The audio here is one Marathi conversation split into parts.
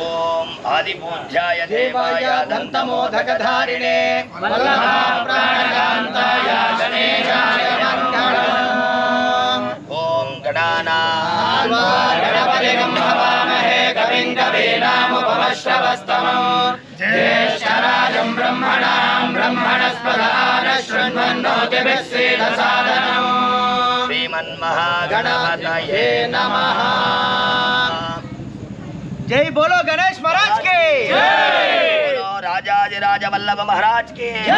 ओम आदिपूज्याय देवाय दन्तमोदकधारिणे वल्लभाप्राणकान्ताय गणेशाय मङ्गलम्। ओम गणानां गणपतिं हवामहे कविं कवीनामुपमश्रवस्तमम् ज्येष्ठराजं ब्रह्मणां ब्रह्मणस्पदान शृण्वन्नोतिभिः सीदसादनम्। श्रीमन्महागणपतये नमः। जय बोलो गणेश महाराज के जय। बोलो राजाधिराज वल्लभ महाराज के जय।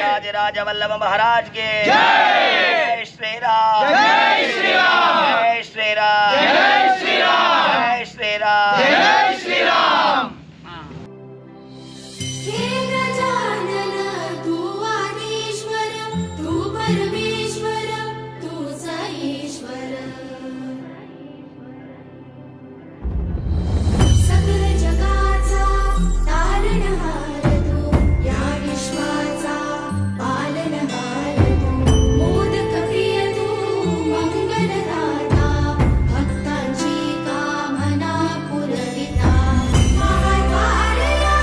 राजाधिराज वल्लभ महाराज के जय। श्री राम जय श्री राम जय श्री राम जय श्री राम जय श्री राम जय श्री राम। हे गजानन तू आदिश्वर तू परमेश्वर तू ईश्वर सकल जगाचा तारणहार तू या विश्वाचा पालनहार तू मोदक प्रिय तू मंगलदाता भक्तांची कामना पुरविता महाद्वारया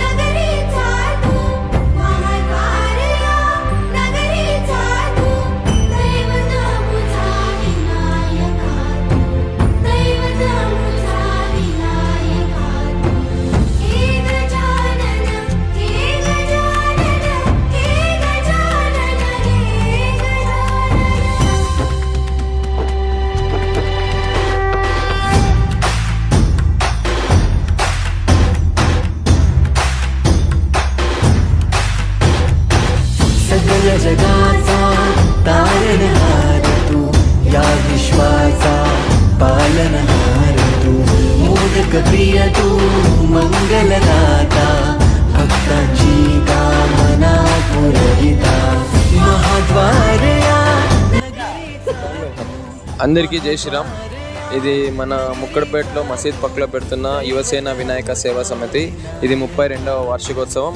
नगरीचा तू महाद्वारया नगरीचा तू दैवत मुझा विनायका तू दैवत मुझा विनायका तू हे गजानन हे गजानन हे गजानन हे सगळ जगाचा तारणहार तू या विश्वाचा पालनहार तू मोदक प्रिय तू मंगलदाता भक्तांची कामना पुरविता महाद्वारया అందరికీ జై శ్రీరామ్. ఇది మన ముక్కడపేటలో మసీద్ పక్కలో పెడుతున్న యువసేన వినాయక సేవా సమితి. ఇది 32వ వార్షికోత్సవం.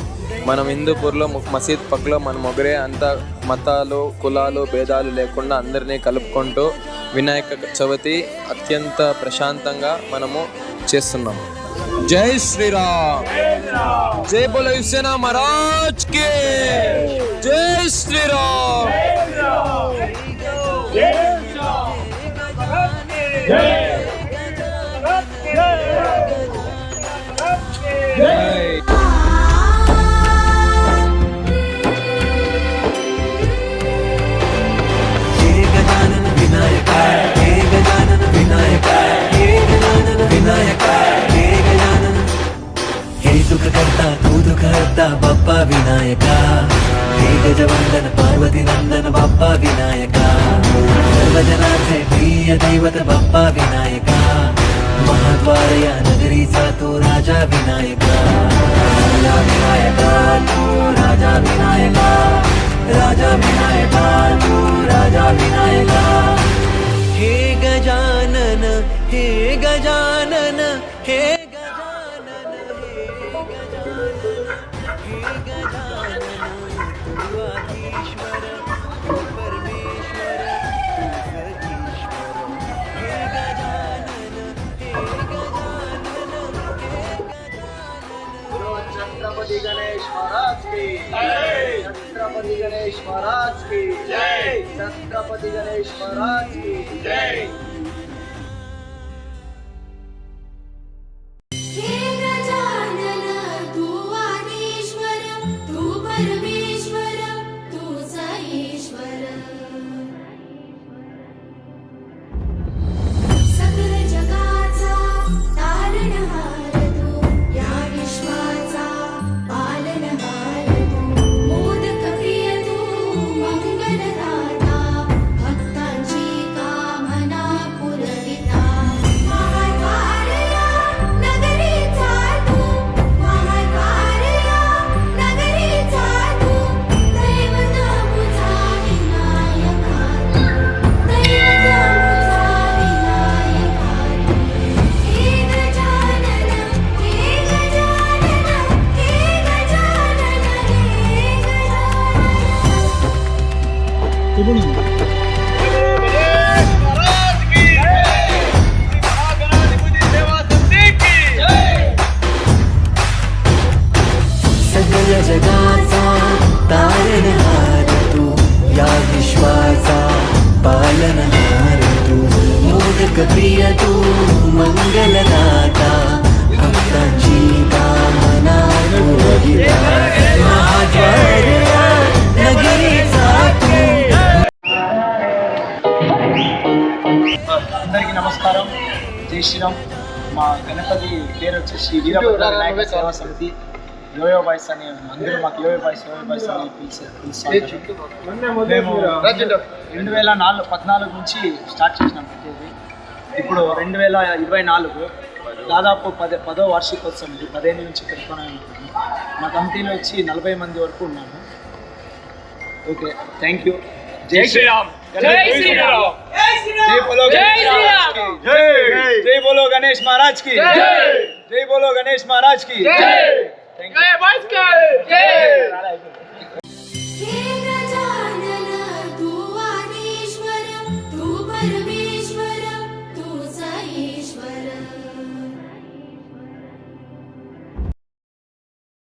మనం హిందూపూర్లో మసీద్ పక్కలో మనం ఒకరే అంత మతాలు కులాలు భేదాలు లేకుండా అందరినీ కలుపుకుంటూ వినాయక చవితి అత్యంత ప్రశాంతంగా మనము చేస్తున్నాం. జై శ్రీరామ్. జై బోలో యువసేన మహారాజ్ కి జై శ్రీరామ్. हे गजानन विनायक हे गजानन विनायक हे गजानन विनायक हे गजानन हे सुख करता तू दुख हरता बाप्पा विनायका हे गजवंदन पार्वती नंदन बाप्पा विनायका सर्वजनाचे प्रिय दैवत बाप्पा विनायका महाद्वारया नगरीचा तू राजा विनायका राजा विनायका तू राजा विनायका राजा विनायका तू राजा विनायका हे गजानन हे गजानन हे गजानन हे गजानन तू आदिश्वर तू परमेश्वर तू सगीश्वर हे गजानन हे गजानन हे गजानन छत्रपति गणेश महाराज की जय। छत्रपति गणेश महाराज की जय। छत्रपति गणेश महाराज की जय। हे गजानन तू आदिश्वर तू परमेश्वर तू ईश्वर सकल जगाचा तारणहार तू या विश्वाचा पालनहार तू मोदक प्रिय तू मंगलदाता भक्तांची कामना पुरविता महाद्वारया नगरीचा मोदकप्रिय तू मंगलदाता भक्तांची कामना पूर्णिता महाद्वार नगरीचा तू అందరికీ నమస్కారం. జై శ్రీరామ్. మా గణపతి పేరు వచ్చేసి వీరభద్ర వినాయక సేవా సమితి. యోయో బాయ్స్ అని అందరూ మాకు యోయో బాయ్స్ అని పిలుస్తారు. మేము 2014 నుంచి స్టార్ట్ చేసినాం పెట్టేది. ఇప్పుడు 2024 దాదాపు 10వ వార్షికోత్సవం. ఇది 15 నుంచి పెట్టుకుని ఉంటుంది. మా కమిటీలో వచ్చి 40 మంది వరకు ఉన్నాము. Okay, thank you. జై శ్రీరామ్. జై శ్రీరామ్. జై బోలో జై బోలో గణేష్ మహారాజ్ కి జై. జై బోలో గణేష్ మహారాజ్ కి జై. Thank you.